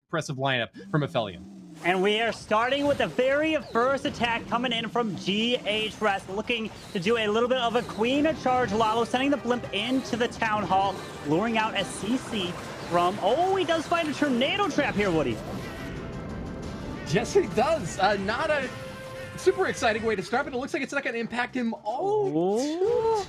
impressive lineup from Aphellion. And we are starting with the very first attack coming in from GHRS, looking to do a little bit of a queen of charge. Lalo sending the blimp into the town hall, luring out a CC from... Oh, he does find a tornado trap here, Woody. Yes, he does. Not a super exciting way to start, but it looks like it's not going to impact him. Oh,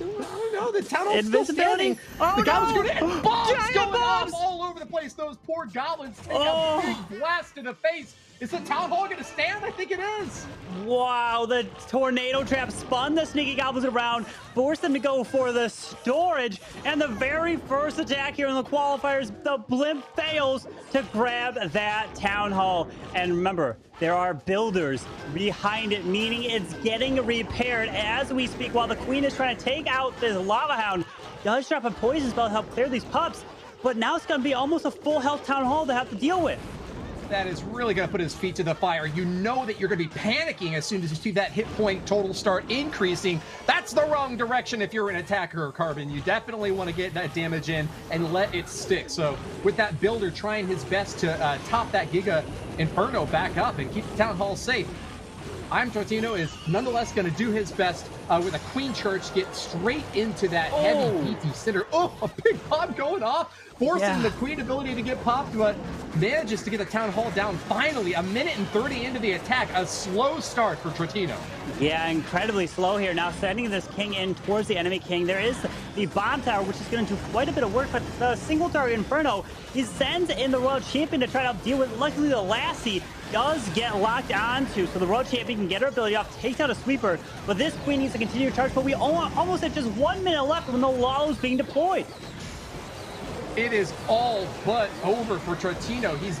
no, the town hall's still standing. Oh, the goblins going to... And bombs Giant going bombs! off all over the place. Those poor goblins take a big blast in the face. Is the town hall going to stand? I think it is. Wow, the tornado trap spun the sneaky goblins around, forced them to go for the storage, and the very first attack here in the qualifiers, the blimp fails to grab that town hall. And remember, there are builders behind it, meaning it's getting repaired as we speak, while the queen is trying to take out this lava hound. Does drop a poison spell to help clear these pups, but now it's going to be almost a full health town hall to have to deal with. That is really going to put his feet to the fire. You know that you're going to be panicking as soon as you see that hit point total start increasing. That's the wrong direction if you're an attacker, Carbon. You definitely want to get that damage in and let it stick. So with that builder trying his best to top that Giga Inferno back up and keep the town hall safe, Tortino is nonetheless going to do his best with a Queen Church, get straight into that heavy PT center. Oh, a big pop going off, forcing the Queen ability to get popped, but manages to get the Town Hall down finally. A minute and 30 into the attack, a slow start for Trotino. Yeah, incredibly slow here. Now sending this king in towards the enemy king. There is the bomb tower, which is going to do quite a bit of work, but the single target Inferno, he sends in the Royal Champion to try to deal with. Luckily, the Lassie does get locked onto, so the Royal Champion can get her ability off, takes out a sweeper, but this Queen needs to continue to charge, but we almost have just 1 minute left when the Lalo's being deployed. It is all but over for Trotino. He's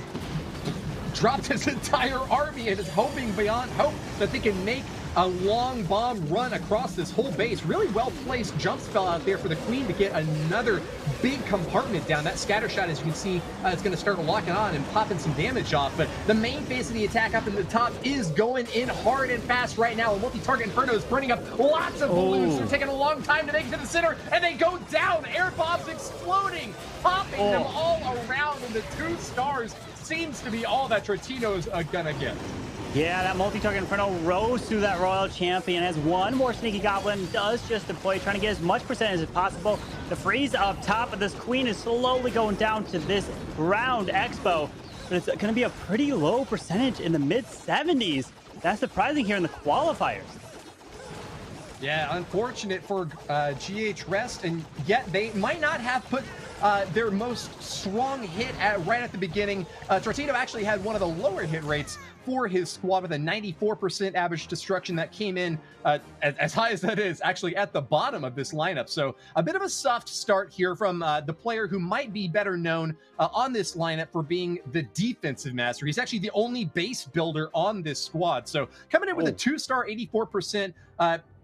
dropped his entire army and is hoping beyond hope that they can make a long bomb run across this whole base. Really well-placed jump spell out there for the Queen to get another big compartment down. That scatter shot, as you can see, is going to start locking on and popping some damage off. But the main phase of the attack up in the top is going in hard and fast right now. A multi-target Inferno is burning up lots of balloons. They're taking a long time to make it to the center, and they go down. Air bombs exploding, popping them all around, and the 2 stars seems to be all that Trotino's gonna get. Yeah, that multi-target Inferno rose through that Royal Champion as one more sneaky goblin does just deploy, trying to get as much percentage as possible. The freeze up top of this Queen is slowly going down to this ground expo, but it's going to be a pretty low percentage in the mid-70s. That's surprising here in the qualifiers. Yeah, unfortunate for GH Rest, and yet they might not have put their most strong hit right at the beginning. Trotino actually had one of the lower hit rates for his squad with a 94% average destruction that came in as high as that is actually at the bottom of this lineup. So a bit of a soft start here from the player who might be better known on this lineup for being the defensive master. He's actually the only base builder on this squad. So coming in with a 2-star 84%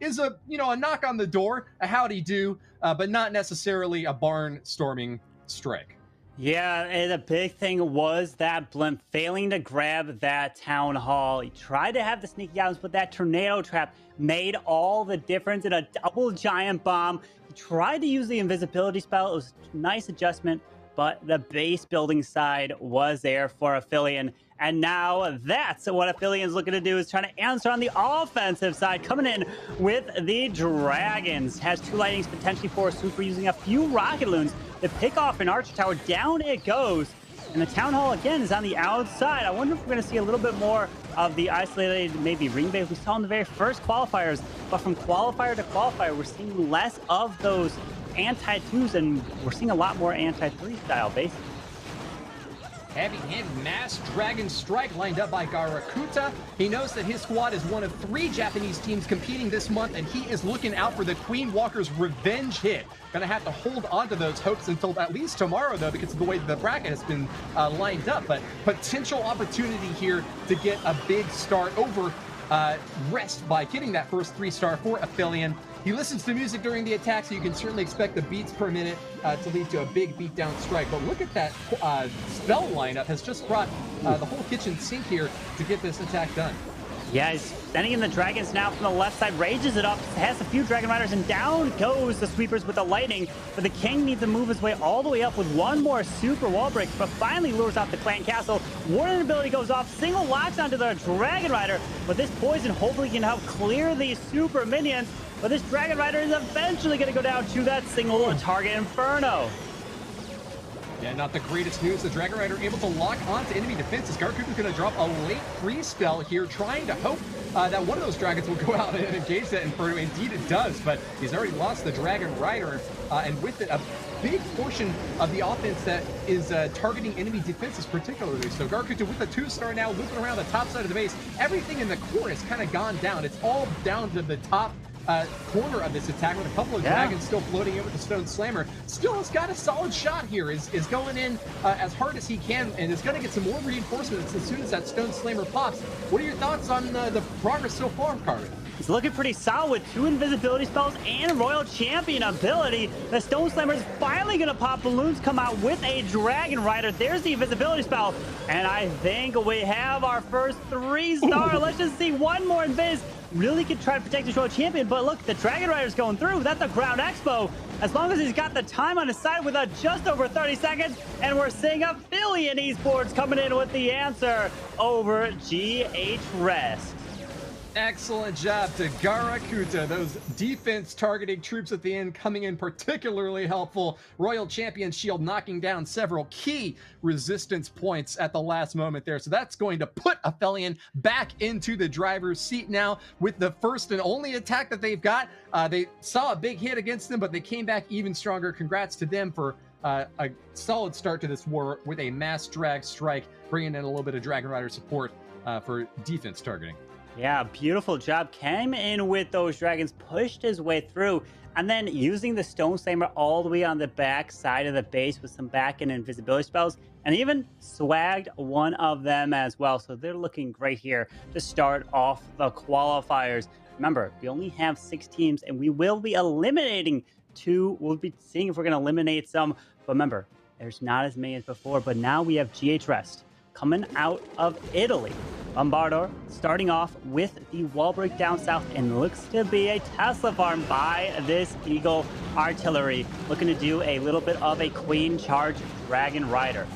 is a knock on the door, a howdy do, but not necessarily a barnstorming strike. Yeah, and the big thing was that blimp failing to grab that town hall. He tried to have the sneaky items, but that tornado trap made all the difference in a double giant bomb. He tried to use the invisibility spell. It was a nice adjustment, but the base building side was there for Aphellion. And now that's what Aphelion's looking to do, is trying to answer on the offensive side, coming in with the Dragons. Has 2 lightnings, potentially 4 super, using a few rocket loons to pick off an archer tower. Down it goes. And the town hall again is on the outside. I wonder if we're going to see a little bit more of the isolated, maybe ring base we saw in the very first qualifiers. But from qualifier to qualifier, we're seeing less of those anti-2s, and we're seeing a lot more anti-3 style bases. Heavy-handed mass dragon strike lined up by Garakuta. He knows that his squad is one of 3 Japanese teams competing this month, and he is looking out for the Queen Walker's revenge hit. Gonna have to hold on to those hopes until at least tomorrow, though, because of the way the bracket has been lined up. But potential opportunity here to get a big start over Rest by getting that first 3-star for Aphellion. He listens to music during the attack, so you can certainly expect the beats per minute to lead to a big beatdown strike. But look at that spell lineup has just brought the whole kitchen sink here to get this attack done. Yeah, he's sending in the dragons now from the left side, rages it up, has a few dragon riders, and down goes the sweepers with the lightning. But the king needs to move his way all the way up with one more super wall break, but finally lures out the clan castle. Warden ability goes off, single locks onto the dragon rider, but this poison hopefully can help clear these super minions. But this dragon rider is eventually going to go down to that single target inferno. Yeah, not the greatest news. The Dragon Rider able to lock onto enemy defenses. Garku's going to drop a late free spell here, trying to hope that one of those dragons will go out and engage that Inferno. Indeed it does, but he's already lost the Dragon Rider, and with it, a big portion of the offense that is targeting enemy defenses particularly. So Garkuta with the 2-star now, looping around the top side of the base. Everything in the core has kind of gone down. It's all down to the top corner of this attack, with a couple of dragons still floating in with the Stone Slammer. Still has got a solid shot here, is going in as hard as he can, and is going to get some more reinforcements as soon as that Stone Slammer pops. What are your thoughts on the progress so far, Carvin? He's looking pretty solid with 2 invisibility spells and Royal Champion ability. The Stone Slammer is finally going to pop. Balloons come out with a Dragon Rider. There's the invisibility spell, and I think we have our first 3-star. Let's just see one more invis. Really could try to protect his Royal Champion, but look, the Dragon Rider's going through. That's a Ground Expo. As long as he's got the time on his side with just over 30 seconds, and we're seeing Aphellion Esports coming in with the answer over GH Rest. Excellent job to Garakuta. Those defense targeting troops at the end coming in particularly helpful. Royal Champion Shield knocking down several key resistance points at the last moment there. So that's going to put Aphellion back into the driver's seat now with the first and only attack that they've got. They saw a big hit against them, but they came back even stronger. Congrats to them for a solid start to this war with a mass drag strike, bringing in a little bit of Dragon Rider support for defense targeting. Yeah, beautiful job. Came in with those dragons, pushed his way through, and then using the Stone Slammer all the way on the back side of the base with some back and invisibility spells, and even swagged one of them as well. So they're looking great here to start off the qualifiers. Remember, we only have 6 teams, and we will be eliminating 2. We'll be seeing if we're going to eliminate some. But remember, there's not as many as before, but now we have GH Rest coming out of Italy. Bombardor starting off with the wall break down south, and looks to be a Tesla farm by this Eagle Artillery, looking to do a little bit of a Queen Charge Dragon Rider.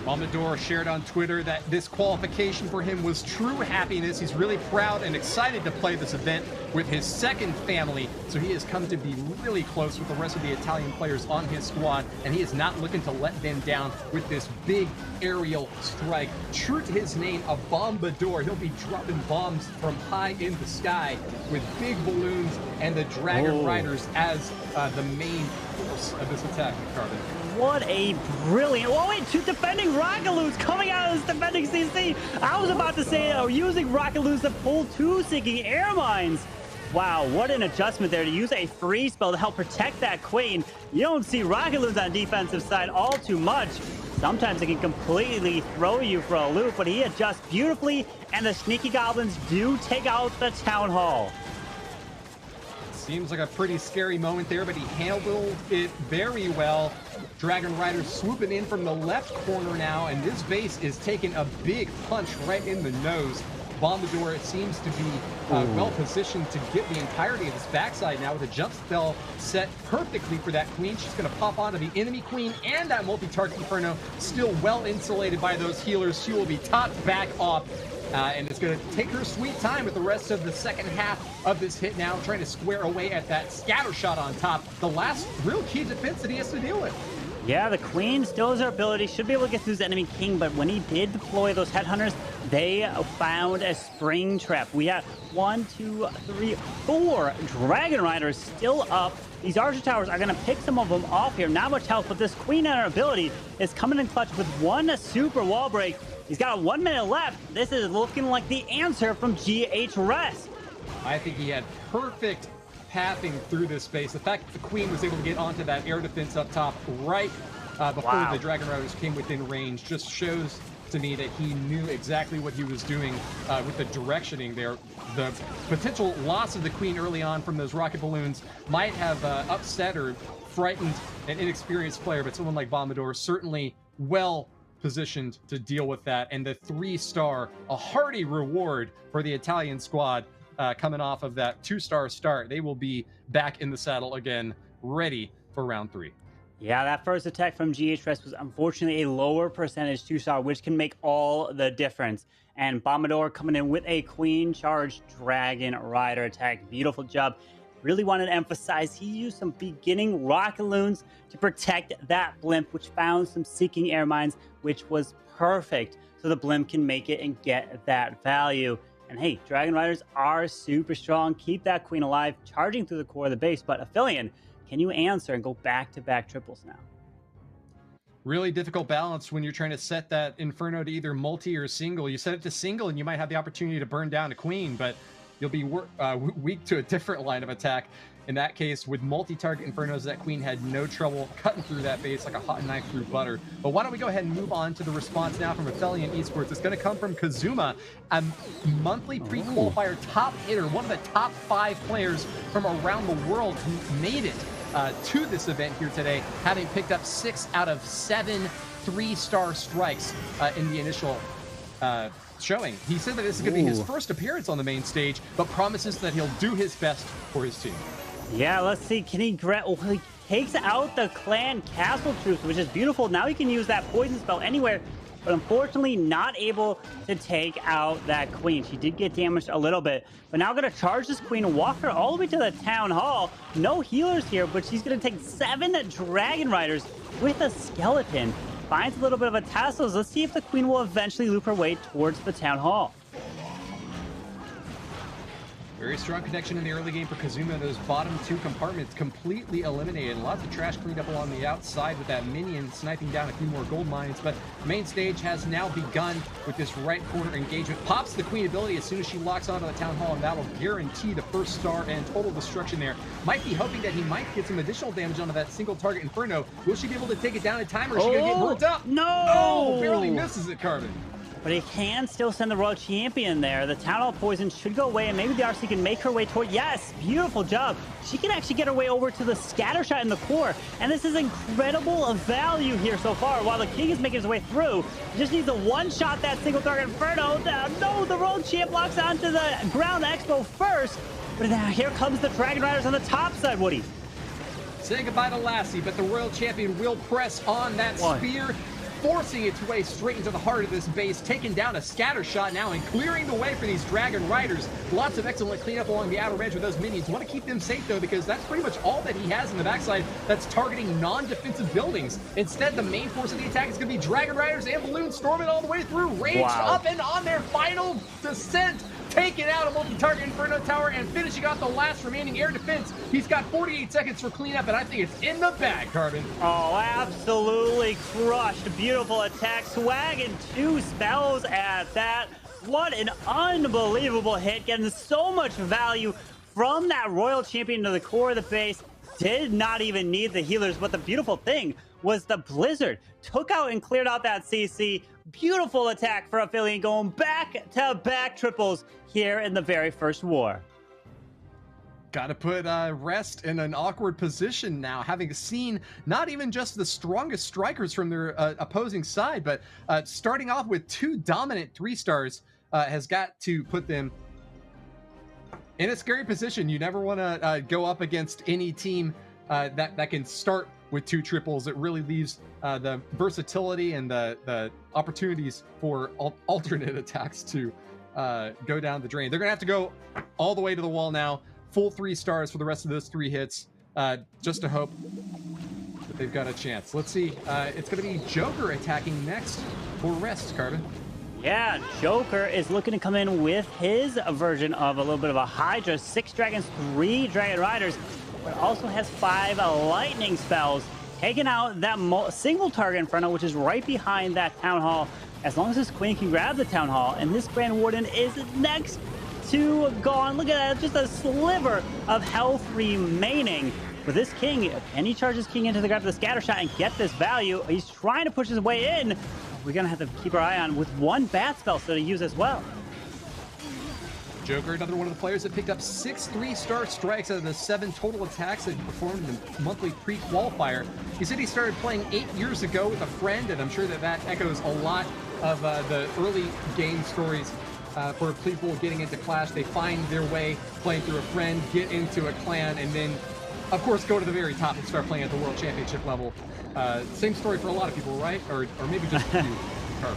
Bombador shared on Twitter that this qualification for him was true happiness. He's really proud and excited to play this event with his second family. So he has come to be really close with the rest of the Italian players on his squad, and he is not looking to let them down with this big aerial strike. True to his name, a Bombador. He'll be dropping bombs from high in the sky with big balloons and the Dragon Riders as the main force of this attack, Carbon. What a brilliant... Oh, wait, 2 defending Rockaloos coming out of this defending CC. I was about to say, using Rockaloos to pull 2 sinking air mines. Wow, what an adjustment there to use a free spell to help protect that Queen. You don't see Rockaloos on defensive side all too much. Sometimes it can completely throw you for a loop, but he adjusts beautifully, and the Sneaky Goblins do take out the Town Hall. Seems like a pretty scary moment there, but he handled it very well. Dragon Rider swooping in from the left corner now, and this base is taking a big punch right in the nose. Bombador seems to be well positioned to get the entirety of his backside now with a jump spell set perfectly for that Queen. She's going to pop onto the enemy Queen and that multi-target Inferno, still well insulated by those healers. She will be topped back off. And it's going to take her sweet time with the rest of the second half of this hit now, trying to square away at that scatter shot on top. The last real key defense that he has to deal with. Yeah, the Queen still has her ability, should be able to get through his enemy King, but when he did deploy those Headhunters, they found a spring trap. We have 1, 2, 3, 4 Dragon Riders still up. These Archer Towers are going to pick some of them off here. Not much health, but this Queen and her ability is coming in clutch with 1 super wall break. He's got 1 minute left. This is looking like the answer from GH Rest. I think he had perfect pathing through this space. The fact that the Queen was able to get onto that air defense up top right before the Dragon Riders came within range just shows to me that he knew exactly what he was doing with the directioning there. The potential loss of the Queen early on from those rocket balloons might have upset or frightened an inexperienced player, but someone like Bombador certainly well positioned to deal with that. And the 3-star, a hearty reward for the Italian squad coming off of that 2-star start. They will be back in the saddle again, ready for round 3. Yeah, that first attack from GHS was unfortunately a lower percentage 2-star, which can make all the difference. And Bombador coming in with a Queen Charge Dragon Rider attack. Beautiful job. Really wanted to emphasize he used some beginning rocket loons to protect that blimp, which found some seeking air mines, which was perfect. So the blimp can make it and get that value. And hey, Dragon Riders are super strong. Keep that Queen alive, charging through the core of the base. But Aphellion, can you answer and go back-to-back triples now? Really difficult balance when you're trying to set that Inferno to either multi or single. You set it to single and you might have the opportunity to burn down a Queen, but you'll be weak to a different line of attack. In that case, with multi-target Infernos, that Queen had no trouble cutting through that base like a hot knife through butter. But why don't we go ahead and move on to the response now from Aphellion Esports. It's going to come from Kazuma, a monthly pre-qualifier top hitter, one of the top 5 players from around the world who made it to this event here today, having picked up 6 out of 7 3-star strikes in the initial showing. He said that this is going to be his first appearance on the main stage, but promises that he'll do his best for his team. Yeah, let's see. Can he he takes out the clan castle troops, which is beautiful. Now he can use that poison spell anywhere, but unfortunately not able to take out that Queen. She did get damaged a little bit, but now going to charge this Queen and walk her all the way to the town hall. No healers here, but she's going to take 7 Dragon Riders with a skeleton. Finds a little bit of a tassels. Let's see if the Queen will eventually loop her way towards the town hall. Very strong connection in the early game for Kazuma. Those bottom 2 compartments completely eliminated. Lots of trash cleaned up along the outside with that minion sniping down a few more gold mines. But the main stage has now begun with this right corner engagement. Pops the Queen ability as soon as she locks onto the town hall, and that'll guarantee the first star and total destruction there. Might be hoping that he might get some additional damage onto that single target Inferno. Will she be able to take it down in time, or is she going to get burnt up? No! Oh, barely misses it, Carbon. But he can still send the Royal Champion there. The Town Hall Poison should go away, and maybe the RC can make her way toward... Yes, beautiful job. She can actually get her way over to the Scatter Shot in the core. And this is incredible value here so far. While the King is making his way through, he just needs to one-shot that single target Inferno. No, the Royal Champ locks onto the Ground Expo first. But now here comes the Dragon Riders on the top side, Woody. Say goodbye to Lassie, but the Royal Champion will press on that spear, forcing its way straight into the heart of this base, taking down a Scatter Shot now and clearing the way for these Dragon Riders. Lots of excellent cleanup along the outer edge with those minions. Want to keep them safe, though, because that's pretty much all that he has in the backside that's targeting non-defensive buildings. Instead, the main force of the attack is going to be Dragon Riders and Balloons storming all the way through, ranged up and on their final descent, taking out a multi-target Inferno Tower and finishing off the last remaining air defense. He's got 48 seconds for cleanup, and I think it's in the bag, Carbon. Oh, absolutely crushed. Beautiful attack. Swagging 2 spells at that. What an unbelievable hit. Getting so much value from that Royal Champion to the core of the base. Did not even need the healers, but the beautiful thing was the Blizzard took out and cleared out that CC. Beautiful attack for Aphellion, going back-to-back triples here in the very first war. Got to put Rest in an awkward position now, having seen not even just the strongest strikers from their opposing side, but starting off with 2 dominant 3-stars has got to put them in a scary position. You never want to go up against any team that can start with 2 triples. It really leaves the versatility and the opportunities for alternate attacks to go down the drain. They're going to have to go all the way to the wall now. Full 3 stars for the rest of those 3 hits, just to hope that they've got a chance. Let's see. It's going to be Joker attacking next for Rest, Carbon. Yeah, Joker is looking to come in with his version of a little bit of a Hydra. 6 dragons, 3 Dragon Riders, but also has 5 lightning spells, taking out that single target Inferno, which is right behind that Town Hall. As long as this Queen can grab the Town Hall, and this Grand Warden is next to gone. Look at that, just a sliver of health remaining. With this King, can he charge his King into the grab of the Scatter Shot and get this value? He's trying to push his way in. We're going to have to keep our eye on with 1 bat spell so to use as well. Joker, another one of the players that picked up 6 3-star strikes out of the 7 total attacks that he performed in the monthly pre-qualifier. He said he started playing 8 years ago with a friend, and I'm sure that echoes a lot of the early game stories for people getting into Clash. They find their way playing through a friend, get into a clan, and then, of course, go to the very top and start playing at the World Championship level. Same story for a lot of people, right? Or maybe just a few.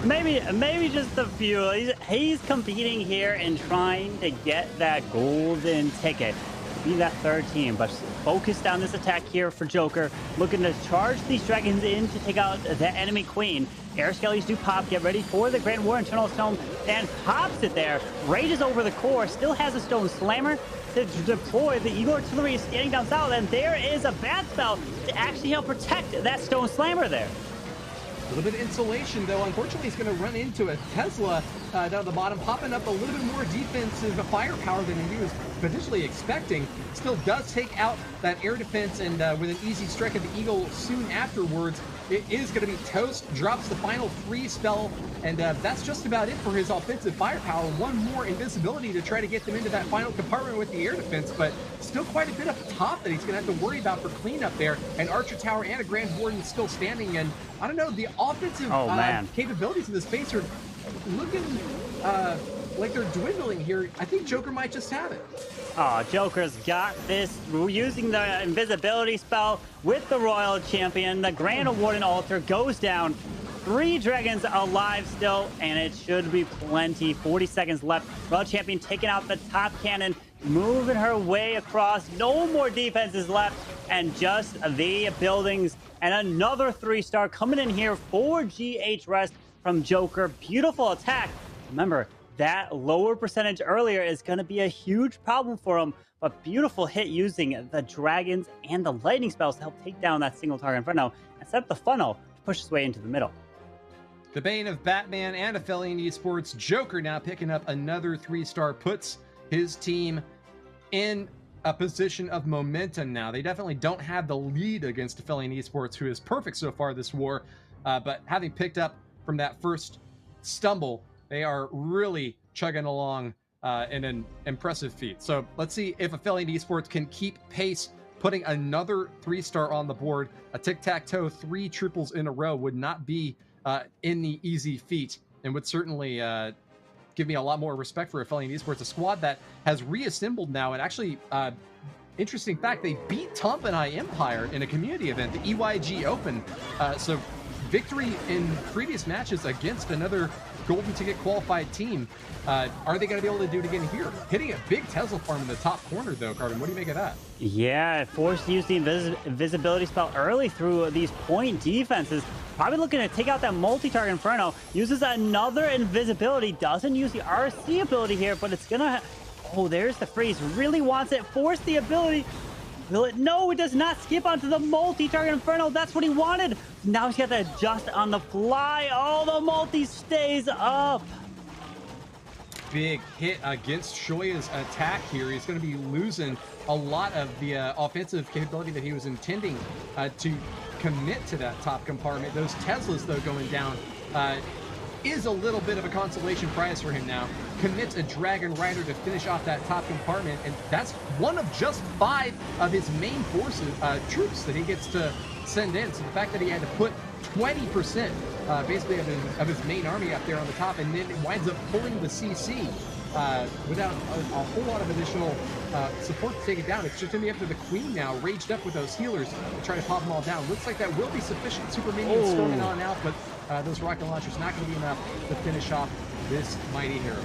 Maybe just a few. He's competing here and trying to get that golden ticket, be that 3rd team, but focused on this attack here for Joker, looking to charge these dragons in to take out the enemy queen. Air Skellies do pop, get ready for the Grand War Internal Stone, and pops it there. Rages over the core, still has a Stone Slammer to deploy. The Eagle Artillery is standing down south, and there is a bad spell to actually help protect that Stone Slammer there. A little bit of insulation, though. Unfortunately, he's going to run into a Tesla down at the bottom, popping up a little bit more defensive firepower than he was potentially expecting. Still does take out that air defense, and with an easy strike of the Eagle soon afterwards, it is going to be toast. Drops the final freeze spell, and that's just about it for his offensive firepower. One more invisibility to try to get them into that final compartment with the air defense, but still quite a bit up top that he's going to have to worry about for cleanup there. An Archer Tower and a Grand Warden still standing, and I don't know, the offensive capabilities of this base are looking like they're dwindling here. I think Joker might just have it. Oh, Joker's got this, using the invisibility spell with the Royal Champion. The Grand Warden altar goes down. 3 dragons alive still, and it should be plenty. 40 seconds left. Royal Champion taking out the top cannon, moving her way across. No more defenses left, and just the buildings. And another 3-star coming in here for GH Rest from Joker. Beautiful attack. Remember, that lower percentage earlier is going to be a huge problem for him, but beautiful hit using the dragons and the lightning spells to help take down that single target inferno and set up the funnel to push his way into the middle. The bane of Batman and Aphellion Esports, Joker now picking up another 3-star, puts his team in a position of momentum now. They definitely don't have the lead against Aphellion Esports, who is perfect so far this war, but having picked up from that first stumble, they are really chugging along in an impressive feat. So let's see if Aphellion Esports can keep pace, putting another 3-star on the board. A tic-tac-toe 3 triples in a row would not be any easy feat, and would certainly give me a lot more respect for Aphellion Esports, a squad that has reassembled now. And actually, interesting fact, they beat Tompanai Empire in a community event, the EYG Open. So victory in previous matches against another golden ticket qualified team. Are they going to be able to do it again here? Hitting a big Tesla farm in the top corner, though, Carbon. What do you make of that? Yeah, forced to use the invisibility spell early through these point defenses. Probably looking to take out that multi-target Inferno. Uses another invisibility. Doesn't use the RC ability here, but it's going to... Oh, there's the freeze. Really wants it. Force the ability. Will it? No, it does not skip onto the multi-target Inferno. That's what he wanted. Now he's got to adjust on the fly. Oh, the multi stays up. Big hit against Shoya's attack here. He's going to be losing a lot of the offensive capability that he was intending to commit to that top compartment. Those Teslas, though, going down is a little bit of a consolation prize for him now. Commits a Dragon Rider to finish off that top compartment, and that's one of just 5 of his main forces, troops that he gets to send in. So the fact that he had to put 20% basically of his main army up there on the top, and then it winds up pulling the CC without a whole lot of additional support to take it down. It's just going to be up to the Queen now, raged up with those healers to try to pop them all down. Looks like that will be sufficient. Super minions storming on out, but those rocket launchers not going to be enough to finish off this mighty hero.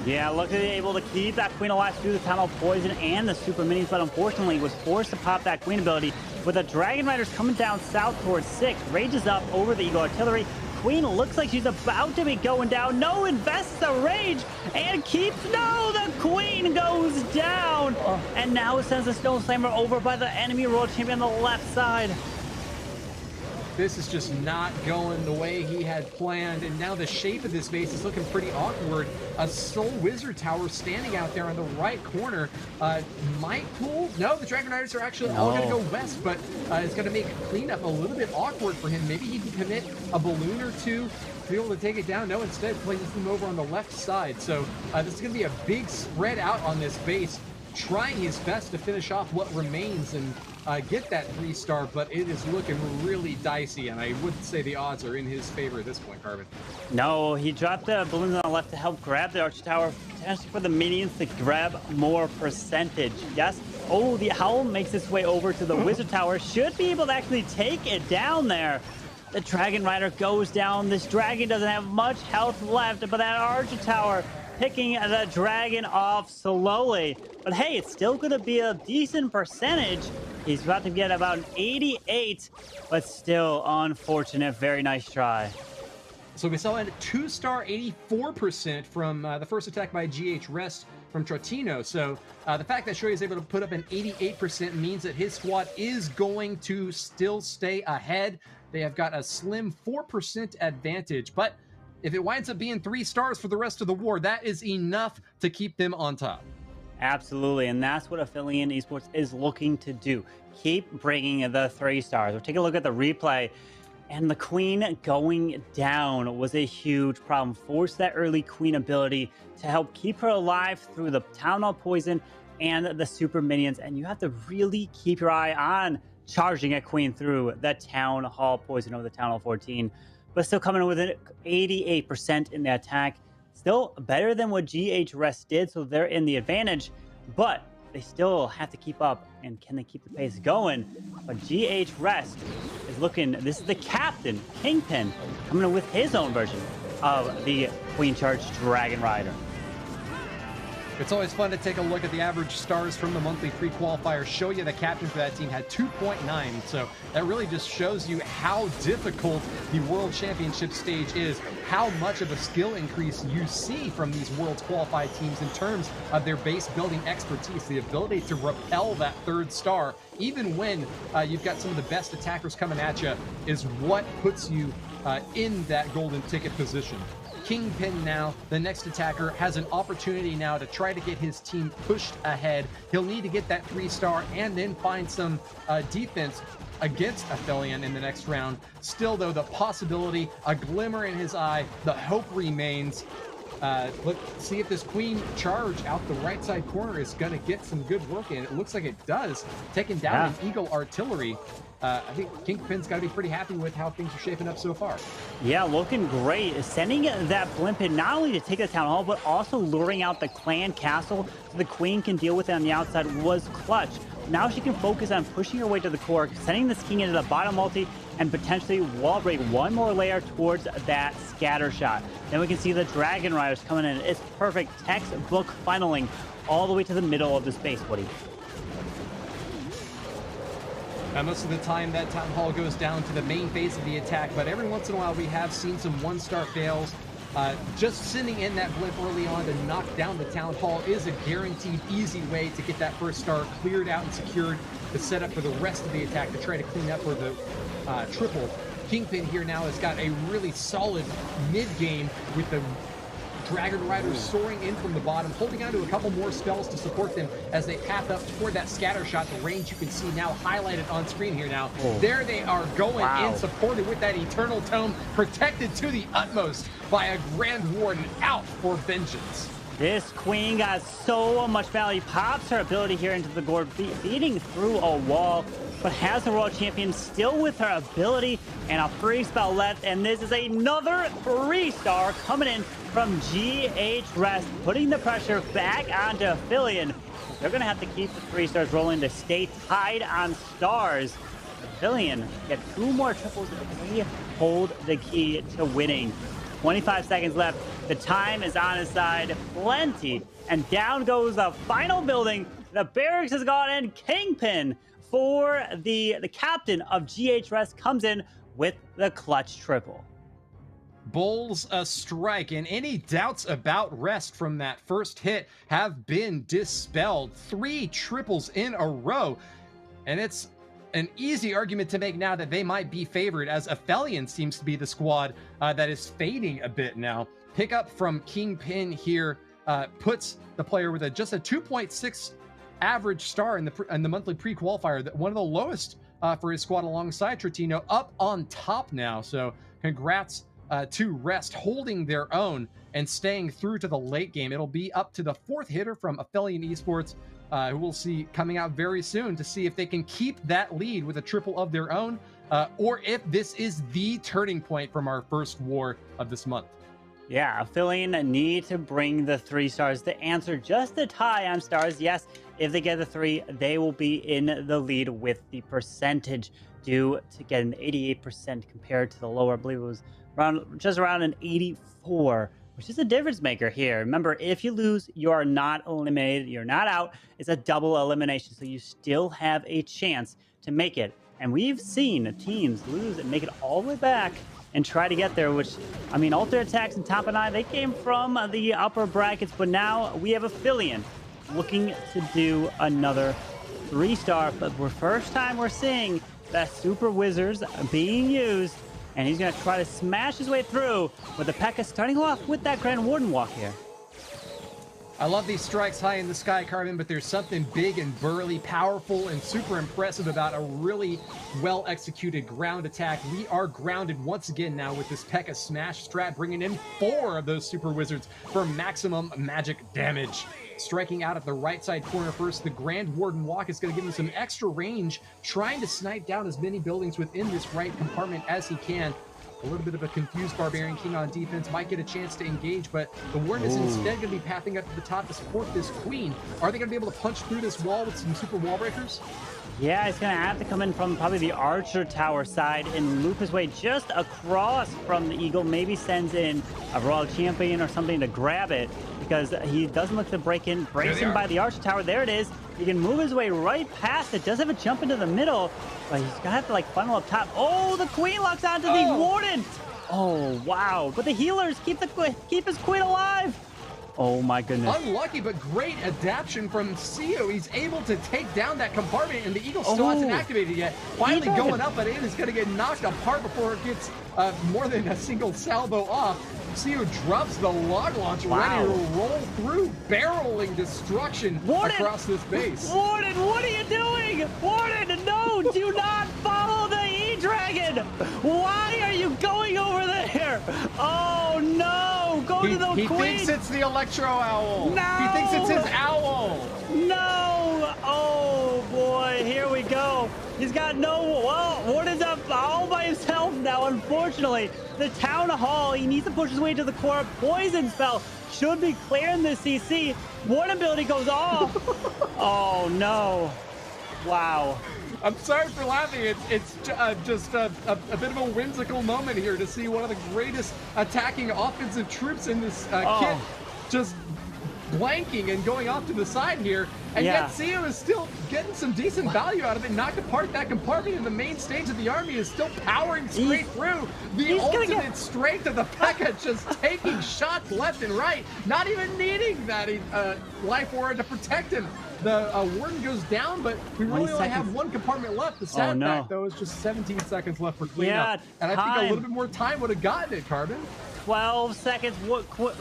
Yeah, luckily able to keep that Queen alive through the Tunnel Poison and the Super Minis, but unfortunately was forced to pop that Queen ability. With the Dragon Riders coming down south towards 6, rages up over the Eagle Artillery. Queen looks like she's about to be going down. No, invests the rage and keeps... No, the Queen goes down. And now it sends the Stone Slammer over by the enemy World Champion on the left side. This is just not going the way he had planned, and now the shape of this base is looking pretty awkward. A Soul Wizard Tower standing out there on the right corner. Might pull? No, the Dragon Riders are actually all going to go west, but it's going to make cleanup a little bit awkward for him. Maybe he can commit a balloon or two to be able to take it down. No, instead plays them over on the left side. So this is going to be a big spread out on this base, trying his best to finish off what remains and get that 3-star, but it is looking really dicey, and I wouldn't say the odds are in his favor at this point, Carbon. No, he dropped the balloons on the left to help grab the Archer Tower, potentially for the minions to grab more percentage. Yes. Oh, the Howl makes its way over to the Wizard Tower. Should be able to actually take it down there. The Dragon Rider goes down. This dragon doesn't have much health left, but that Archer Tower picking the dragon off slowly. But hey, it's still going to be a decent percentage. He's about to get about an 88, but still unfortunate. Very nice try. So we saw a 2-star 84% from the first attack by GH Rest from Trotino. So the fact that Shoei is able to put up an 88% means that his squad is going to still stay ahead. They have got a slim 4% advantage, but if it winds up being 3 stars for the rest of the war, that is enough to keep them on top. Absolutely, and that's what Aphellion Esports is looking to do. Keep bringing the 3 stars. We'll take a look at the replay, and the Queen going down was a huge problem. Forced that early Queen ability to help keep her alive through the Town Hall Poison and the Super Minions, and you have to really keep your eye on charging a Queen through the Town Hall Poison over the Town Hall 14. But still coming in with an 88% in the attack. Still better than what GH Rest did, so they're in the advantage. But they still have to keep up, and can they keep the pace going? But GH Rest is looking, this is the captain, Kingpin, coming in with his own version of the Queen Charge Dragon Rider. It's always fun to take a look at the average stars from the monthly pre-qualifier. Show you the captain for that team had 2.9. So that really just shows you how difficult the World Championship stage is, how much of a skill increase you see from these Worlds qualified teams in terms of their base building expertise, the ability to repel that 3rd star, even when you've got some of the best attackers coming at you, is what puts you in that golden ticket position. Kingpin now, the next attacker, has an opportunity now to try to get his team pushed ahead. He'll need to get that 3-star and then find some defense against Aphellion in the next round. Still, though, the possibility, a glimmer in his eye, the hope remains. Let's see if this Queen Charge out the right side corner is going to get some good work in. It looks like it does. Taking down an Eagle Artillery. I think Kingpin's got to be pretty happy with how things are shaping up so far. Yeah, looking great. Sending that blimp in not only to take the town hall, but also luring out the clan castle so the Queen can deal with it on the outside was clutch. Now she can focus on pushing her way to the core, sending this king into the bottom multi, and potentially wall break one more layer towards that scatter shot. Then we can see the Dragon Riders coming in. It's perfect textbook funneling all the way to the middle of the space, Woody. Most of the time, that Town Hall goes down to the main phase of the attack, but every once in a while, we have seen some 1-star fails. Just sending in that blimp early on to knock down the Town Hall is a guaranteed easy way to get that 1st star cleared out and secured to set up for the rest of the attack to try to clean up for the triple. Kingpin here now has got a really solid mid-game with the Dragon Riders soaring in from the bottom, holding on to a couple more spells to support them as they path up toward that scatter shot. The range you can see now highlighted on screen here now. There they are going in, supported with that Eternal Tome, protected to the utmost by a Grand Warden out for vengeance. This Queen got so much value. Pops her ability here into the gourd, beating through a wall, but has the World Champion still with her ability and a free spell left. And this is another 3-star coming in from GH Rest, putting the pressure back onto Aphellion. They're going to have to keep the 3 stars rolling to stay tied on stars. Aphellion get 2 more triples and they hold the key to winning. 25 seconds left. The time is on his side. Plenty. And down goes the final building. The barracks has gone in. Kingpin for the captain of GH Rest comes in with the clutch triple. Bulls a strike, and any doubts about Rest from that first hit have been dispelled. 3 triples in a row. And it's an easy argument to make now that they might be favored, as Aphellion seems to be the squad that is fading a bit now. Pick up from Kingpin here puts the player with just a 2.6 average star in the monthly pre-qualifier, one of the lowest for his squad alongside Trotino, up on top now. So congrats to Rest, holding their own and staying through to the late game. It'll be up to the fourth hitter from Aphellion Esports, who we'll see coming out very soon to see if they can keep that lead with a triple of their own, or if this is the turning point from our first war of this month. Yeah, Aphellion need to bring the 3 stars to answer just a tie on stars. Yes, if they get the 3, they will be in the lead with the percentage, due to get an 88% compared to the lower. I believe it was just around an 84, which is a difference maker here. Remember, if you lose, you are not eliminated. You're not out. It's a double elimination, so you still have a chance to make it. And we've seen teams lose and make it all the way back and try to get there, which, I mean, Alter Attacks and Top and I, they came from the upper brackets, but now we have Aphellion looking to do another 3-star. But for the first time, we're seeing that Super Wizards being used, and he's going to try to smash his way through with the P.E.K.K.A starting off with that Grand Warden walk here. I love these strikes high in the sky, Carbon, but there's something big and burly, powerful, and super impressive about a really well-executed ground attack. We are grounded once again now with this P.E.K.K.A smash strat, bringing in 4 of those Super Wizards for maximum magic damage. Striking out at the right side corner first, the Grand Warden walk is going to give him some extra range, trying to snipe down as many buildings within this right compartment as he can. A little bit of a confused Barbarian King on defense, might get a chance to engage, but the Warden is instead going to be pathing up to the top to support this Queen. Are they going to be able to punch through this wall with some super wall breakers? Yeah, he's going to have to come in from probably the Archer Tower side and loop his way just across from the Eagle. Maybe sends in a Royal Champion or something to grab it, because he doesn't look to break in. Breaks in by the Archer Tower. There it is. He can move his way right past it. Does have a jump into the middle, but he's going to have to, like, funnel up top. Oh, the Queen locks onto the Warden. Oh, wow. But the healers keep his Queen alive. Oh my goodness. Unlucky, but great adaptation from Sio. He's able to take down that compartment, and the Eagle still hasn't activated yet. Finally going up, but it is going to get knocked apart before it gets more than a single salvo off. Sio drops the log launch, ready to roll through, barreling destruction across this base. Warden, what are you doing? Warden, no, do not follow the E-Dragon. Why are you going over there? Oh no, go to the Queen. He thinks it's the Electro Owl. No. He thinks it's his owl. No. Oh boy, here we go. He's got Warden's up all by himself now, unfortunately. The Town Hall, he needs to push his way to the core. Poison spell should be clearing the CC. Warden ability goes off. Oh no. Wow. I'm sorry for laughing. It's just a bit of a whimsical moment here to see one of the greatest attacking offensive troops in this kit just blanking and going off to the side here. And yet Sio is still getting some decent value out of it. Knocked apart that compartment, and the main stage of the army is still powering straight through. The ultimate straight to the P.E.K.K.A, just taking shots left and right, not even needing that life aura to protect him. The Warden goes down, but we really only have one compartment left. The sad fact, though, is just 17 seconds left for cleanup. And I think a little bit more time would have gotten it, Carbon. 12 seconds.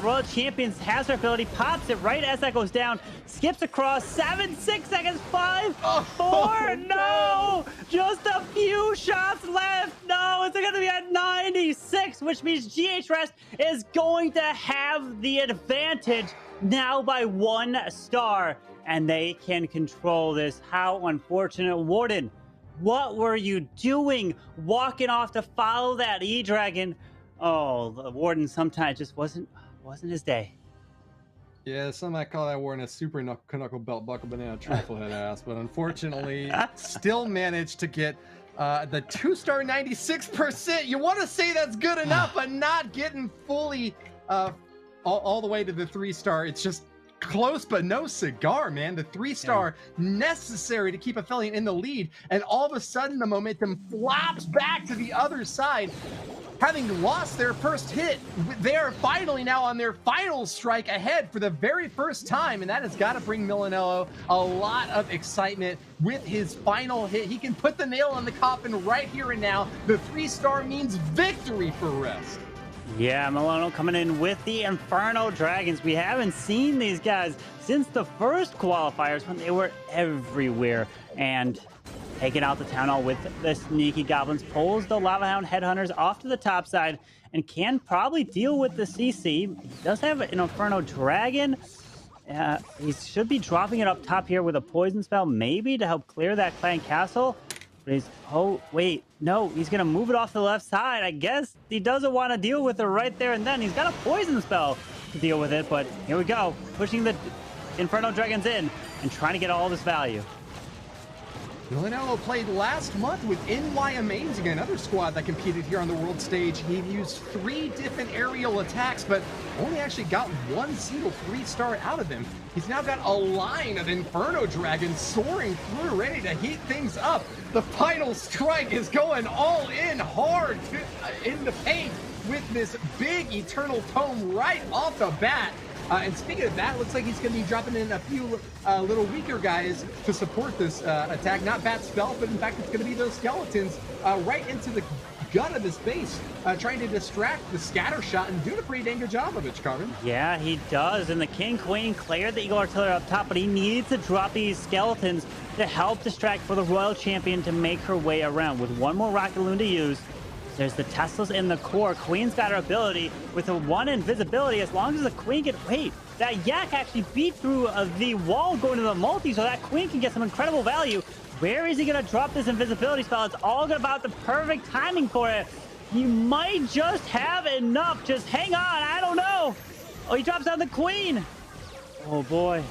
Royal Champions has their ability, pops it right as that goes down, skips across. 7, 6 seconds. 5, 4. No, just a few shots left. No, it's going to be at 96, which means GH Rest is going to have the advantage now by 1 star, and they can control this. How unfortunate. Warden, what were you doing walking off to follow that E-Dragon? Oh, the Warden sometimes just wasn't his day. Yeah, some might call that Warden a super knuckle belt buckle banana trifle head ass, but unfortunately still managed to get the 2-star 96%. You want to say that's good enough, but not getting fully all the way to the 3-star. It's just close, but no cigar, man. The 3-star necessary to keep Aphellion in the lead, and all of a sudden the momentum flops back to the other side. Having lost their first hit, they are finally now on their final strike ahead for the very first time, and that has got to bring Milanello a lot of excitement with his final hit. He can put the nail in the coffin right here and now. The 3-star means victory for Rest. Yeah, Milano coming in with the Inferno Dragons. We haven't seen these guys since the first qualifiers when they were everywhere. And taking out the Town Hall with the sneaky goblins, pulls the Lava Hound Headhunters off to the top side, and can probably deal with the CC. He does have an Inferno Dragon. He should be dropping it up top here with a poison spell, maybe to help clear that clan castle. But he's, oh, wait, no, he's going to move it off the left side. I guess he doesn't want to deal with it right there and then. He's got a poison spell to deal with it, but here we go. Pushing the Inferno Dragons in and trying to get all this value. Villanello played last month with NY Amazing, another squad that competed here on the world stage. He used 3 different aerial attacks, but only actually got 1 single 3-star out of them. He's now got a line of Inferno Dragons soaring through, ready to heat things up. The final strike is going all in hard in the paint with this big Eternal Tome right off the bat. And speaking of that, looks like he's going to be dropping in a few little weaker guys to support this attack. Not Bat Spell, but in fact, it's going to be those skeletons right into the gut of his base, trying to distract the scatter shot and doing a pretty dang good job of it, Carmen. Yeah, he does. And the King Queen cleared the Eagle Artillery up top, but he needs to drop these skeletons to help distract for the Royal Champion to make her way around. With 1 more Rocket Loon to use, there's the Teslas in the core. Queen's got her ability with a 1 invisibility. As long as the Queen can... Wait, that Yak actually beat through the wall going to the multi, so that Queen can get some incredible value. Where is he going to drop this invisibility spell? It's all about the perfect timing for it. He might just have enough. Just hang on. I don't know. Oh, he drops down the Queen. Oh, boy.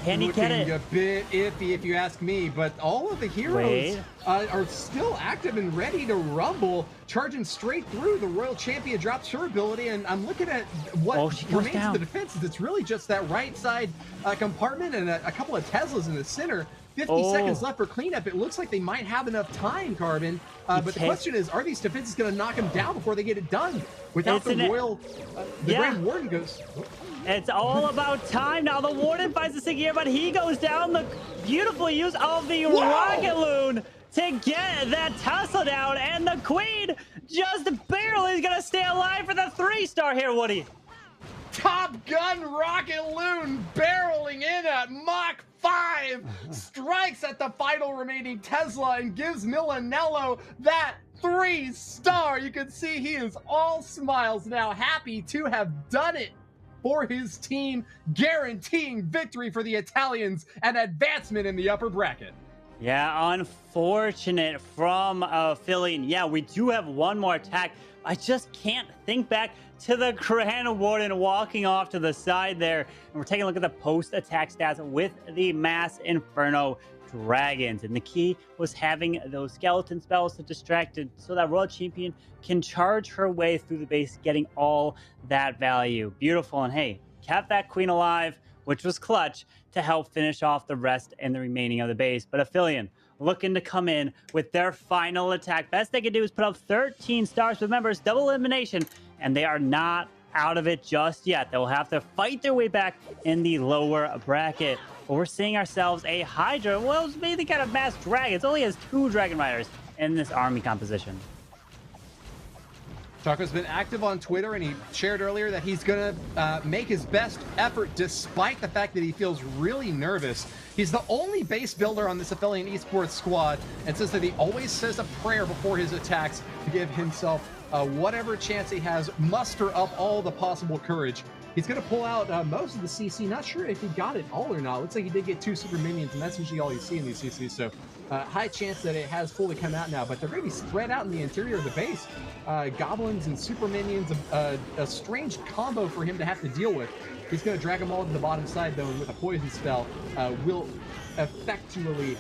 Can he get it? Looking a bit iffy, if you ask me, but all of the heroes are still active and ready to rumble, charging straight through. The Royal Champion drops her ability, and I'm looking at what remains of the defenses. It's really just that right side compartment and a couple of Teslas in the center. 50 seconds left for cleanup. It looks like they might have enough time, Carbon. But the question is, are these defenses going to knock him down before they get it done? Without the Royal, the Grand Warden goes... It's all about time now. The Warden finds the sticky here, but he goes down. The beautiful use of the Rocket Loon to get that Tesla down, and the Queen just barely is going to stay alive for the 3-star here, Woody. Top Gun Rocket Loon barreling in at Mach 5, strikes at the final remaining Tesla and gives Milanello that 3-star. You can see he is all smiles now, happy to have done it for his team, guaranteeing victory for the Italians and advancement in the upper bracket. Yeah, unfortunate from Aphellion. Yeah, we do have 1 more attack. I just can't think back to the Grand Warden walking off to the side there. And we're taking a look at the post-attack stats with the Mass Inferno Dragons. And the key was having those skeleton spells to distract it so that Royal Champion can charge her way through the base, getting all that value. Beautiful. And hey, kept that Queen alive, which was clutch to help finish off the rest and the remaining of the base. But Aphellion looking to come in with their final attack. Best they can do is put up 13 stars. Remember, it's double elimination, and they are not out of it just yet. They'll have to fight their way back in the lower bracket. But we're seeing ourselves a Hydra. Well, it's mainly kind of mass dragons. It only has 2 Dragon Riders in this army composition. Choco's been active on Twitter, and he shared earlier that he's going to make his best effort despite the fact that he feels really nervous. He's the only base builder on this Aphellion Esports squad, and says that he always says a prayer before his attacks to give himself whatever chance he has, muster up all the possible courage. He's going to pull out most of the CC. Not sure if he got it all or not. Looks like he did get 2 super minions, and that's usually all you see in these CCs. So high chance that it has fully come out now. But they're going to be spread out in the interior of the base. Goblins and super minions, a strange combo for him to have to deal with. He's going to drag them all to the bottom side, though, and with a poison spell, will effectually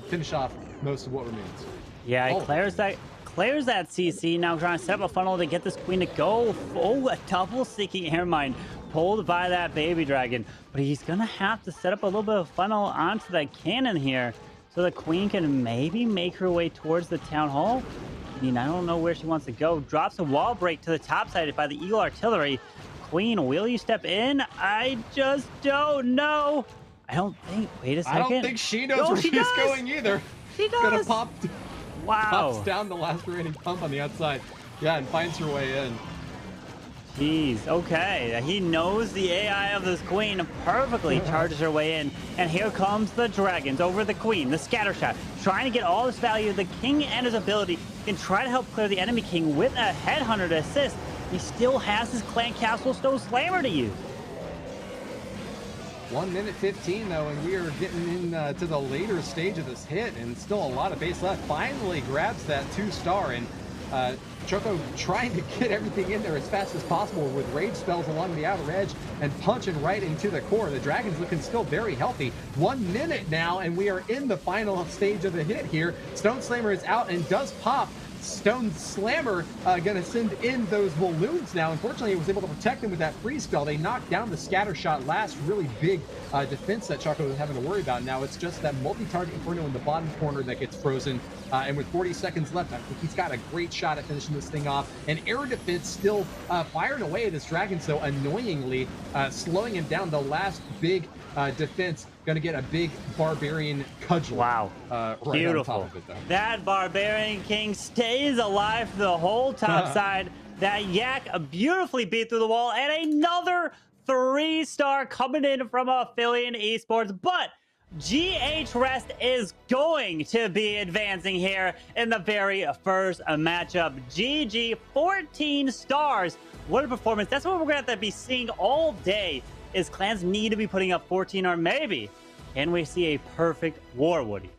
finish off most of what remains. Yeah, he clears that CC. Now trying to set up a funnel to get this Queen to go. Oh, a double seeking airmine pulled by that baby dragon. But he's going to have to set up a little bit of funnel onto the cannon here so the Queen can maybe make her way towards the town hall. I mean, I don't know where she wants to go. Drops a wall break to the top side by the Eagle Artillery. Queen, will you step in? I just don't know. I don't think. Wait a second. I don't think she knows where she's going either. She does. Gonna pop. Wow. Pops down the last remaining pump on the outside. Yeah, and finds her way in. Jeez, okay. He knows the AI of this queen perfectly, charges her way in. And here comes the dragons over the queen, the scatter shot, trying to get all this value. The king and his ability can try to help clear the enemy king with a headhunter to assist. He still has his clan castle stone slammer to use. 1 minute 15 though, and we are getting in to the later stage of this hit, and still a lot of base left. Finally grabs that 2-star, and Choco trying to get everything in there as fast as possible with rage spells along the outer edge and punching right into the core. The Dragons looking still very healthy. 1 minute now, and we are in the final stage of the hit here. Stone Slammer is out and does pop. Stone Slammer gonna send in those balloons now. Unfortunately, it was able to protect them with that freeze spell. They knocked down the scatter shot last. Really big defense that Choco was having to worry about. Now it's just that multi-target Inferno in the bottom corner that gets frozen. And with 40 seconds left, I think he's got a great shot at finishing this thing off. And air defense still firing away at his Dragon, so annoyingly slowing him down. The last big defense gonna get a big Barbarian cudgel. Wow, right beautiful. on top of it, though. That Barbarian King stays alive the whole top side. That Yak beautifully beat through the wall, and another 3-star coming in from Aphellion Esports. But GH Rest is going to be advancing here in the very first matchup. GG, 14 stars. What a performance. That's what we're going to have to be seeing all day, is clans need to be putting up 14, or maybe can we see a perfect war, Woody?